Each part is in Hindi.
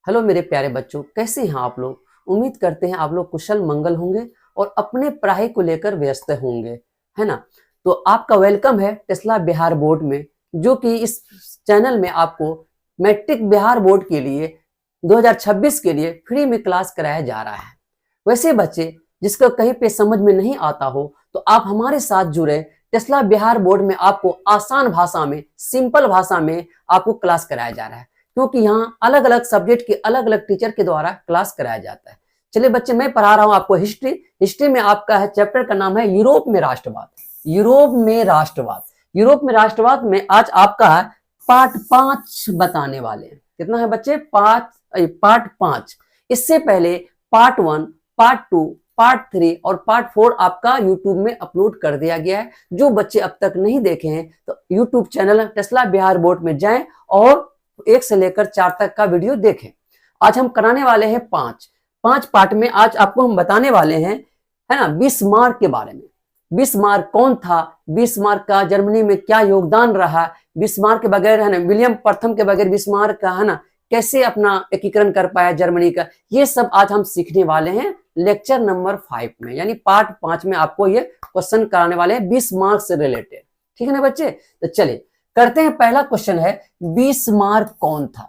हेलो मेरे प्यारे बच्चों, कैसे हैं आप लोग। उम्मीद करते हैं आप लोग कुशल मंगल होंगे और अपने पढ़ाई को लेकर व्यस्त होंगे, है ना। तो आपका वेलकम है टेस्ला बिहार बोर्ड में, जो कि इस चैनल में आपको मैट्रिक बिहार बोर्ड के लिए 2026 के लिए फ्री में क्लास कराया जा रहा है। वैसे बच्चे जिसका कहीं पे समझ में नहीं आता हो तो आप हमारे साथ जुड़े। टेस्ला बिहार बोर्ड में आपको आसान भाषा में, सिंपल भाषा में आपको क्लास कराया जा रहा है, क्योंकि यहाँ अलग अलग सब्जेक्ट के अलग अलग टीचर के द्वारा क्लास कराया जाता है। चलिए बच्चे, मैं पढ़ा रहा हूँ आपको हिस्ट्री। हिस्ट्री में आपका है चैप्टर का नाम है यूरोप में राष्ट्रवाद। यूरोप में राष्ट्रवाद, यूरोप में राष्ट्रवाद में आज आपका है पार्ट 5 बताने वाले हैं। कितना है बच्चे? पार्ट 5। इससे पहले पार्ट 1, पार्ट 2, पार्ट 3 और पार्ट 4 आपका यूट्यूब में अपलोड कर दिया गया है। जो बच्चे अब तक नहीं देखे हैं तो YouTube channel Tesla Bihar board में जाएं और 1 से लेकर 4 तक का वीडियो देखें। आज हम कराने वाले हैं 5 पार्ट में। आज आपको हम बताने वाले हैं, है ना, बिस्मार्क के बारे में। बिस्मार्क कौन था, बिस्मार्क का जर्मनी में क्या योगदान रहा, बिस्मार्क के बगैर, है ना, विलियम प्रथम के बगैर बिस्मार्क का, है ना, कैसे अपना एकीकरण कर पाया जर्मनी का, ये सब आज हम सीखने वाले हैं लेक्चर नंबर 5 में, यानी पार्ट 5 में आपको ये क्वेश्चन कराने वाले हैं बिस्मार्क से रिलेटेड। ठीक है ना बच्चे, तो चलिए करते हैं। पहला क्वेश्चन है, बिस्मार्क कौन था।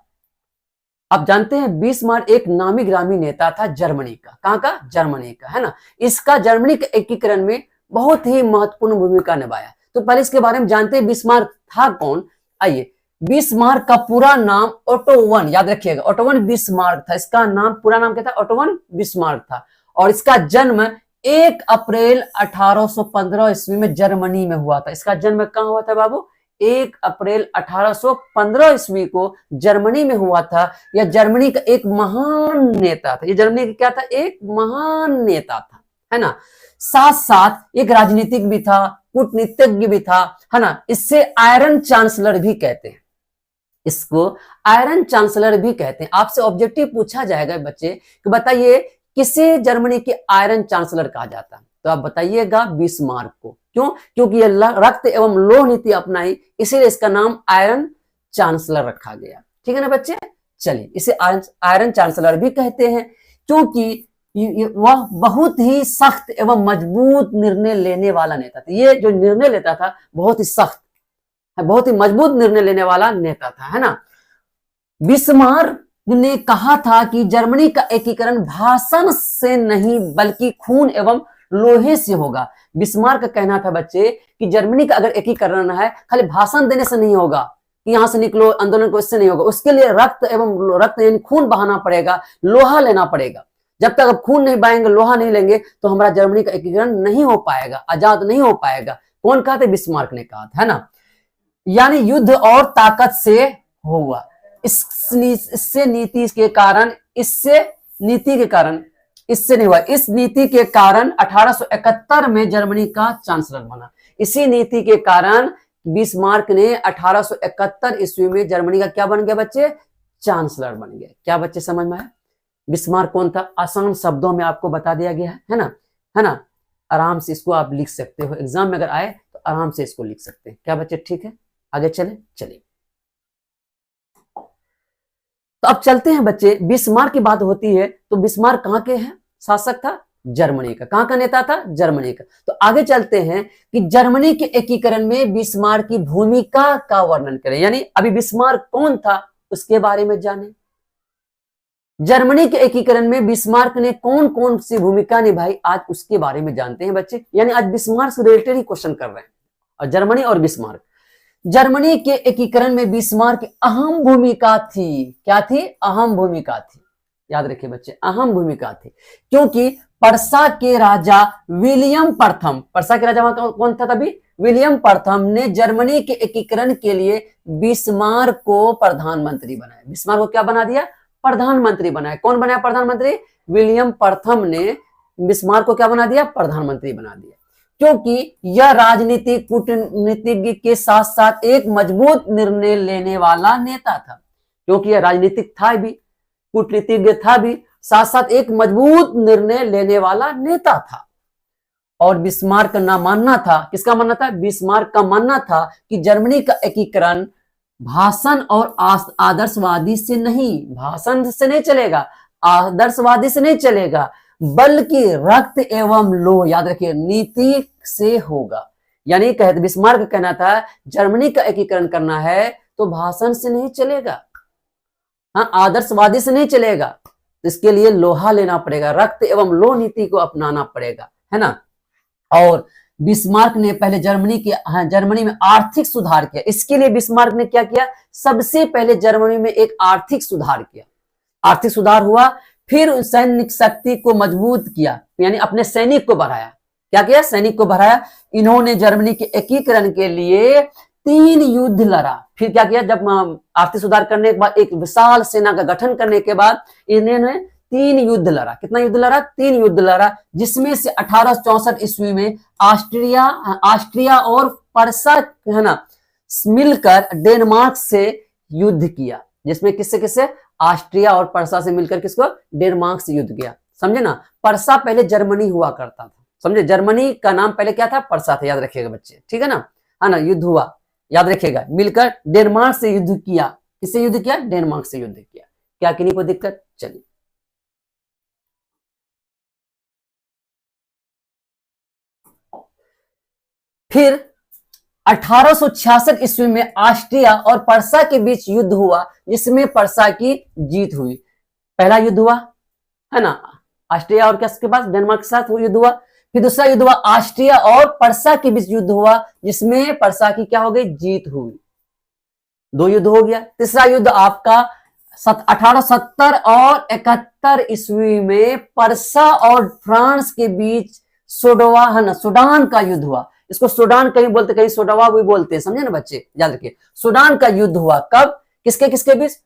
आप जानते हैं बिस्मार्क एक नामी ग्रामी नेता था जर्मनी का। कहां का? जर्मनी का, है ना। इसका जर्मनी के एकीकरण में बहुत ही महत्वपूर्ण भूमिका निभाया। तो पहले इसके बारे में जानते हैं बिस्मार्क था कौन। आइए, बिस्मार्क का पूरा नाम ओटो वन, याद रखिएगा, ओटो वन बिस्मार्क था। इसका नाम, पूरा नाम क्या था? ओटो वन बिस्मार्क था। और इसका जन्म 1 अप्रैल 1815 ईस्वी में जर्मनी में हुआ था। इसका जन्म कहां हुआ था बाबू? 1 अप्रैल 1815 ईस्वी को जर्मनी में हुआ था। यह जर्मनी का एक महान नेता था। ये जर्मनी का क्या था? एक महान नेता था, है ना। साथ साथ एक राजनीतिक भी था, कूटनीतिज्ञ भी था, है ना। इससे आयरन चांसलर भी कहते हैं, इसको आयरन चांसलर भी कहते हैं। आपसे ऑब्जेक्टिव पूछा जाएगा बच्चे कि बताइए किसे जर्मनी के आयरन चांसलर कहा जाता है, तो आप बताइएगा बिस्मार्क को। क्यों? क्योंकि ये रक्त एवं लोह नीति अपनाई, इसीलिए इसका नाम आयरन चांसलर रखा गया। ठीक है ना बच्चे। चलिए, इसे आयरन चांसलर भी कहते हैं क्योंकि वह बहुत ही सख्त एवं मजबूत निर्णय लेने वाला नेता था। ये जो निर्णय लेता था बहुत ही सख्त, बहुत ही मजबूत निर्णय लेने वाला नेता था, है ना। बिस्मार्क ने कहा था कि जर्मनी का एकीकरण भाषण से नहीं बल्कि खून एवं लोहे से होगा। बिस्मार्क का कहना था बच्चे कि जर्मनी का अगर एकीकरण है, खाली भाषण देने से नहीं होगा कि यहां से निकलो आंदोलन को, इससे नहीं होगा। उसके लिए रक्त यानी खून बहाना पड़ेगा, लोहा लेना पड़ेगा। जब तक अब खून नहीं बहाएंगे, लोहा नहीं लेंगे, तो हमारा जर्मनी का एकीकरण नहीं हो पाएगा, आजाद नहीं हो पाएगा। कौन कहा था? बिस्मार्क ने कहा था, है ना। यानी युद्ध और ताकत से होगा। इससे नीति के कारण, इससे नहीं हुआ। इस नीति के कारण 1871 में जर्मनी का चांसलर बना। इसी नीति के कारण बिस्मार्क ने 1871 ईस्वी में जर्मनी का क्या बन गया बच्चे? चांसलर बन गया। क्या बच्चे समझ में आया? बिस्मार्क कौन था? आसान शब्दों में आपको बता दिया गया है ना, है ना। आराम से इसको आप लिख सकते हो, एग्जाम में अगर आए तो आराम से इसको लिख सकते हैं। क्या बच्चे ठीक है? आगे चलिए। तो अब चलते हैं बच्चे, बिस्मार्क की बात होती है तो बिस्मार्क कहां के हैं? शासक था जर्मनी का। कहां का नेता था? जर्मनी का। तो आगे चलते हैं कि जर्मनी के एकीकरण में बिस्मार्क की भूमिका का वर्णन करें, यानी अभी बिस्मार्क कौन था उसके बारे में जाने। जर्मनी के एकीकरण में बिस्मार्क ने कौन कौन सी भूमिका निभाई, आज उसके बारे में जानते हैं बच्चे। यानी आज बिस्मार्क से रिलेटेड ही क्वेश्चन कर रहे हैं, और जर्मनी और बिस्मार्क। जर्मनी के एकीकरण में बिस्मार्क की अहम भूमिका थी। क्या थी? अहम भूमिका थी। याद रखिए बच्चे, अहम भूमिका थी, क्योंकि पर्सा के राजा विलियम प्रथम, पर्सा के राजा कौन था तभी? विलियम प्रथम ने जर्मनी के एकीकरण के लिए बिस्मार्क को प्रधानमंत्री बनाया। बिस्मार्क को क्या बना दिया? प्रधानमंत्री बनाया। कौन बनाया प्रधानमंत्री? विलियम प्रथम ने बिस्मार्क को क्या बना दिया? प्रधानमंत्री बना दिया। क्योंकि यह राजनीतिक कूटनीतिज्ञ के साथ साथ एक मजबूत निर्णय लेने वाला नेता था। क्योंकि यह राजनीतिक था भी, कूटनीतिज्ञ था भी, साथ साथ एक मजबूत निर्णय लेने वाला नेता था। और बिस्मार्क का मानना था, किसका मानना था? बिस्मार्क का मानना था कि जर्मनी का एकीकरण भाषण और आदर्शवादी से नहीं, भाषण से नहीं चलेगा, आदर्शवादी से नहीं चलेगा, बल्कि रक्त एवं लोह, याद रखिए, नीति से होगा। यानी कहते बिस्मार्क का कहना था जर्मनी का एकीकरण करना है तो भाषण से नहीं चलेगा, हाँ, आदर्शवादी से नहीं चलेगा, तो इसके लिए लोहा लेना पड़ेगा, रक्त एवं लोह नीति को अपनाना पड़ेगा, है ना। और बिस्मार्क ने पहले जर्मनी में आर्थिक सुधार किया। इसके लिए बिस्मार्क ने क्या किया, सबसे पहले जर्मनी में एक आर्थिक सुधार किया। आर्थिक सुधार हुआ, फिर सैनिक शक्ति को मजबूत किया, यानी अपने सैनिक को बढ़ाया। क्या किया, सैनिक को बढ़ाया। इन्होंने जर्मनी के एकीकरण के लिए 3 युद्ध लड़ा। फिर क्या किया, जब आर्थिक सुधार करने के बाद एक विशाल सेना का गठन करने के बाद इन्होंने 3 युद्ध लड़ा। कितना युद्ध लड़ा, 3 युद्ध लड़ा, जिसमें से 1864 ईस्वी में ऑस्ट्रिया और पर्सा, है ना, मिलकर डेनमार्क से युद्ध किया। जिसमें किससे किससे, ऑस्ट्रिया और पर्सा से मिलकर किसको, डेनमार्क से युद्ध किया। समझे ना, पर्सा पहले जर्मनी हुआ करता था, समझे, जर्मनी का नाम पहले क्या था, पर्सा था, याद रखिएगा बच्चे, ठीक है ना, है ना। युद्ध हुआ, याद रखिएगा, मिलकर डेनमार्क से युद्ध किया। किससे युद्ध किया, डेनमार्क से युद्ध किया। क्या किन्हीं को दिक्कत, चलिए। फिर 1866 ईस्वी में ऑस्ट्रिया और पर्सा के बीच युद्ध हुआ, जिसमें पर्सा की जीत हुई। पहला युद्ध हुआ, है ना, ऑस्ट्रिया और किसके पास, डेनमार्क के साथ युद्ध हुआ। फिर दूसरा युद्ध हुआ, ऑस्ट्रिया और पर्सा के बीच युद्ध हुआ, जिसमें पर्सा की क्या हो गई, जीत हुई। 2 युद्ध हो गया। तीसरा युद्ध आपका 1870 और 71 ईस्वी में पर्सा और फ्रांस के बीच सोडवा, है ना, सूडान का युद्ध हुआ। इसको सूडान कहीं बोलते, कहीं सोडवा भी बोलते हैं, समझे ना बच्चे, याद रखिए। सूडान का युद्ध हुआ कब, किसके किसके बीच,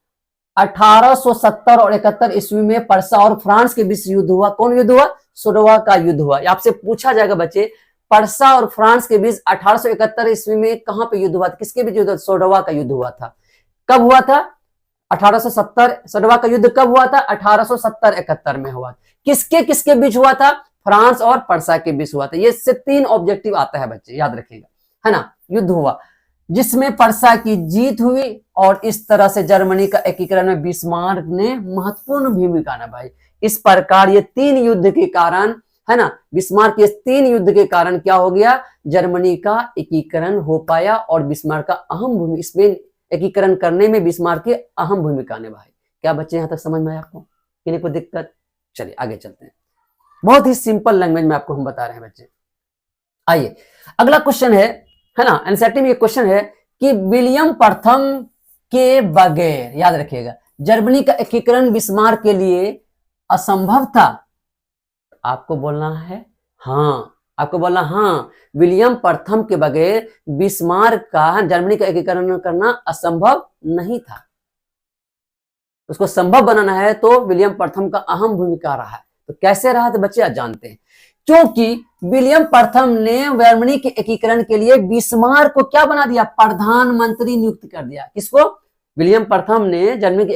1870 और 71 ईस्वी में पर्सा और फ्रांस के बीच युद्ध हुआ। कौन युद्ध हुआ, सोडवा का युद्ध हुआ। आपसे पूछा जाएगा बच्चे, पर्सा और फ्रांस के बीच 1871 ईस्वी में कहां पे युद्ध हुआ था, किसके बीच युद्ध, सोडवा का युद्ध हुआ था। कब हुआ था, 1870, सोडवा का युद्ध कब हुआ था, 1870-71 में हुआ। किसके किसके बीच हुआ था, फ्रांस और पर्सा के बीच हुआ था। ये इससे 3 ऑब्जेक्टिव आता है बच्चे, याद रखिएगा, है ना। युद्ध हुआ जिसमें पर्सा की जीत हुई, और इस तरह से जर्मनी का एकीकरण में बिस्मार्क ने महत्वपूर्ण भूमिका निभाई। इस प्रकार ये 3 युद्ध के कारण, है ना, बिस्मार्क के 3 युद्ध के कारण क्या हो गया, जर्मनी का एकीकरण हो पाया, और बिस्मार्क का अहम भूमिका, इसमें एकीकरण करने में बिस्मार्क की अहम भूमिका निभाई। क्या बच्चे यहां तक समझ में आया आपको, किन्हीं को दिक्कत, चलिए आगे चलते हैं। बहुत ही सिंपल लैंग्वेज में आपको हम बता रहे हैं बच्चे। आइए अगला क्वेश्चन है ना, एनसीईआरटी में एक क्वेश्चन है कि विलियम प्रथम के बगैर, याद रखिएगा, जर्मनी का एकीकरण बिस्मार्क के लिए असंभव था। आपको बोलना है हाँ, आपको बोलना हाँ, विलियम प्रथम के बगैर बिस्मार्क का जर्मनी का एकीकरण करना असंभव नहीं था। उसको संभव बनाना है तो विलियम प्रथम का अहम भूमिका रहा है। तो कैसे रहा था बच्चे, आज जानते हैं। क्योंकि विलियम प्रथम ने जर्मनी के एकीकरण के लिए बिस्मार्क को क्या बना दिया, प्रधानमंत्री नियुक्त कर दिया। किसको, विलियम प्रथम ने जर्मनी के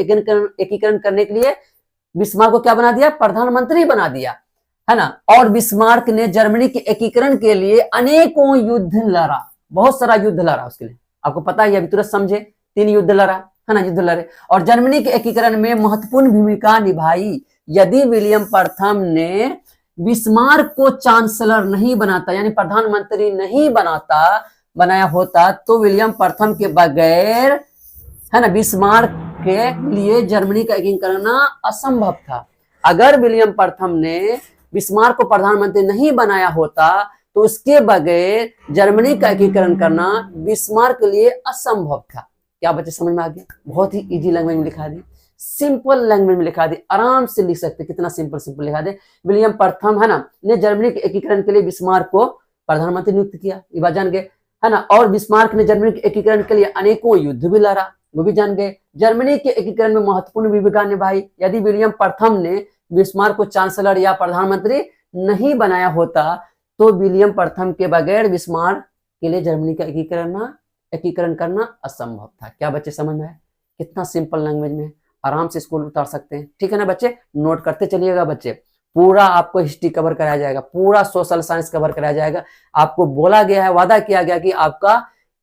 एकीकरण करने के लिए बिस्मार्क को क्या बना दिया, प्रधानमंत्री बना दिया, है ना। और बिस्मार्क ने जर्मनी के एकीकरण के लिए अनेकों युद्ध लड़ा, बहुत सारा युद्ध लड़ा उसके लिए। आपको पता है, अभी तुरंत समझे, 3 युद्ध लड़ा, है ना, युद्ध लड़े, और जर्मनी के एकीकरण में महत्वपूर्ण भूमिका निभाई। यदि विलियम प्रथम ने बिस्मार्क को चांसलर नहीं बनाता, यानी प्रधानमंत्री नहीं बनाया होता, तो विलियम प्रथम के बगैर, है ना, बिस्मार्क के लिए जर्मनी का एकीकरण करना असंभव था। अगर विलियम प्रथम ने बिस्मार्क को प्रधानमंत्री नहीं बनाया होता तो उसके बगैर जर्मनी का एकीकरण करना बिस्मार्क के लिए असंभव था। क्या बच्चे समझ में आ गया, बहुत ही इजी लैंग्वेज में लिखा दी, सिंपल लैंग्वेज में लिखा दी, आराम से लिख सकते, कितना सिंपल लिखा दे। विलियम प्रथम, है ना, ने जर्मनी के एकीकरण के लिए बिस्मार्क को प्रधानमंत्री नियुक्त किया, ये बात जान गए, है ना। और बिस्मार्क ने जर्मनी के एकीकरण के लिए अनेकों युद्ध भी लड़ा, वो भी जान गए। जर्मनी के एकीकरण में महत्वपूर्ण भूमिका निभाई। यदि विलियम प्रथम ने बिस्मार्क को चांसलर या प्रधानमंत्री नहीं बनाया होता तो विलियम प्रथम के बगैर बिस्मार्क के लिए जर्मनी का एकीकरण करना असंभव था। क्या बच्चे समझ में आए, कितना सिंपल लैंग्वेज में, आराम से स्कूल उतार सकते हैं, ठीक है ना बच्चे। नोट करते चलिएगा बच्चे, पूरा आपको हिस्ट्री कवर कराया जाएगा, पूरा सोशल साइंस कवर कराया जाएगा। आपको बोला गया है, वादा किया गया कि आपका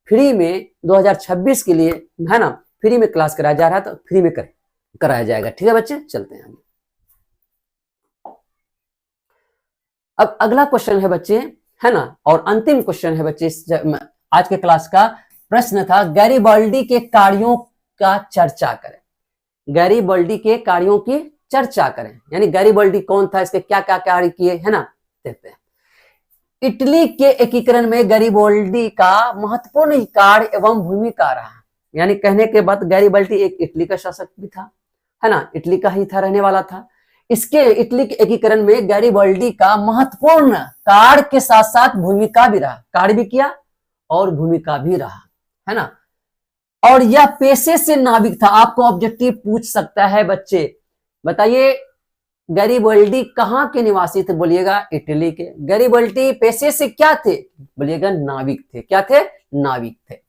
फ्री में 2026 के लिए, है ना, फ्री में क्लास कराया जा रहा है, तो फ्री में कराया जाएगा। ठीक है बच्चे, चलते हैं आगे। अब अगला क्वेश्चन है बच्चे, है ना, और अंतिम क्वेश्चन है बच्चे आज के क्लास का। प्रश्न था गैरीबाल्डी के कार्यों का चर्चा करें। गैरीबाल्डी के कार्यों की चर्चा करें, यानी गैरीबाल्डी कौन था, इसके क्या क्या कार्य किए, है ना, देखते हैं। इटली के एकीकरण में गैरीबाल्डी का महत्वपूर्ण कार्य एवं भूमिका रहा। यानी कहने के बाद गैरीबाल्डी एक इटली का शासक भी था, है ना, इटली का ही था, रहने वाला था। इसके इटली के एकीकरण में गैरीबाल्डी का महत्वपूर्ण कार्य के साथ साथ भूमिका भी रहा, कार्य भी किया और भूमिका भी रहा, है ना। और यह पेशे से नाविक था। आपको ऑब्जेक्टिव पूछ सकता है बच्चे, बताइए गैरीबाल्डी कहां के निवासी थे, बोलिएगा इटली के। गैरीबाल्डी पेशे से क्या थे, बोलिएगा नाविक थे। क्या थे, नाविक थे।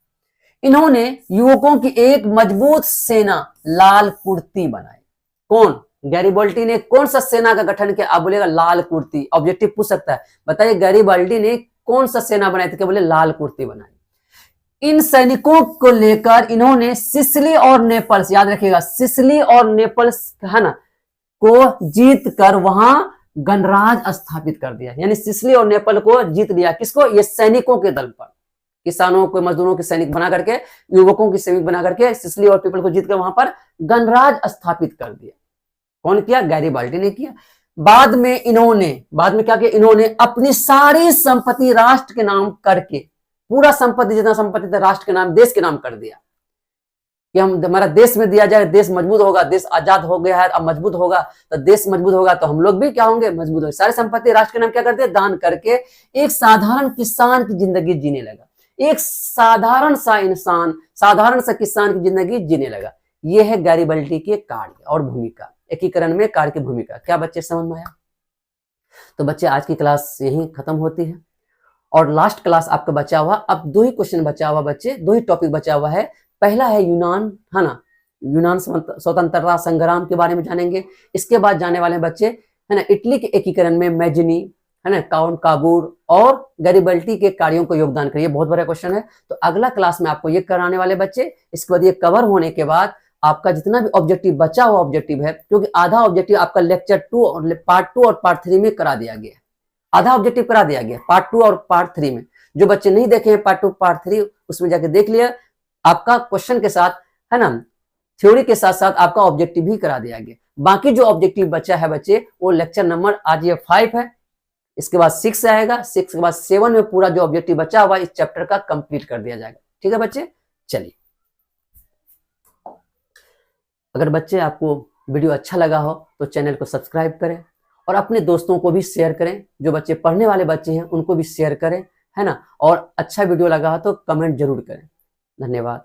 इन्होंने युवकों की एक मजबूत सेना लाल कुर्ती बनाई। कौन, गैरीबाल्डी ने कौन सा सेना का गठन किया, आप बोलेगा लाल कुर्ती। ऑब्जेक्टिव पूछ सकता है, बताइए गैरीबाल्डी ने कौन सा सेना बनाई थी, क्या बोले लाल कुर्ती बनाई। इन सैनिकों को लेकर इन्होंने सिसिली और नेपल्स, याद रखिएगा सिसिली और नेपल्स, है ना, को जीत कर वहां गणराज स्थापित कर दिया। यानी सिसिली और नेपल को जीत लिया, किसको, ये सैनिकों के दल पर। किसानों को, मजदूरों के सैनिक बना करके, युवकों के सैनिक बना करके सिसिली और पीपल को जीतकर वहां पर गणराज स्थापित कर दिया। कौन किया, गैरीबाल्डी ने किया। बाद में क्या किया, इन्होंने अपनी सारी संपत्ति राष्ट्र के नाम करके, पूरा संपत्ति जितना संपत्ति था राष्ट्र के नाम, देश के नाम कर दिया कि हम, हमारा देश में दिया जाए, देश मजबूत होगा, देश आजाद हो गया है अब मजबूत होगा, तो देश मजबूत होगा तो हम लोग भी क्या होंगे, मजबूत होंगे। सारी संपत्ति राष्ट्र के नाम क्या करते, दान करके एक साधारण किसान की जिंदगी जीने लगा। एक साधारण सा इंसान, साधारण सा किसान की जिंदगी जीने लगा। यह है गैरीबाल्डी के कार्य और भूमिका, एकीकरण में कार्य की भूमिका। क्या बच्चे समझ में आया? तो बच्चे आज की क्लास यही खत्म होती है और लास्ट क्लास आपका बचा हुआ, अब 2 ही क्वेश्चन बचा हुआ बच्चे, 2 ही टॉपिक बचा हुआ है। पहला है यूनान, है ना, यूनान स्वतंत्रता संग्राम के बारे में जानेंगे। इसके बाद जाने वाले बच्चे, है ना, इटली के एकीकरण में मैजनी, है ना, काउंट काबूर और गैरीबाल्डी के कार्यों को योगदान करिए। बहुत बड़ा क्वेश्चन है, तो अगला क्लास में आपको ये कराने वाले बच्चे। इसके बाद ये कवर होने के बाद आपका जितना भी ऑब्जेक्टिव बचा हुआ ऑब्जेक्टिव है, क्योंकि आधा ऑब्जेक्टिव आपका लेक्चर 2 और पार्ट 2 और पार्ट 3 में करा दिया गया, आधा ऑब्जेक्टिव करा दिया गया पार्ट 2 और पार्ट 3 में। जो बच्चे नहीं देखे हैं पार्ट 2 पार्ट 3, उसमें जाके देख लिया, आपका क्वेश्चन के साथ, है ना, थ्योरी के साथ साथ आपका ऑब्जेक्टिव भी करा दिया गया। बाकी जो ऑब्जेक्टिव बचा है बच्चे, वो लेक्चर नंबर आज ये 5 है, इसके बाद 6 आएगा, 6 के बाद 7 में पूरा जो ऑब्जेक्टिव बचा हुआ इस चैप्टर का कंप्लीट कर दिया जाएगा। ठीक है बच्चे, चलिए। अगर बच्चे आपको वीडियो अच्छा लगा हो तो चैनल को सब्सक्राइब करें और अपने दोस्तों को भी शेयर करें। जो बच्चे पढ़ने वाले बच्चे हैं उनको भी शेयर करें, है ना, और अच्छा वीडियो लगा हो तो कमेंट जरूर करें। धन्यवाद।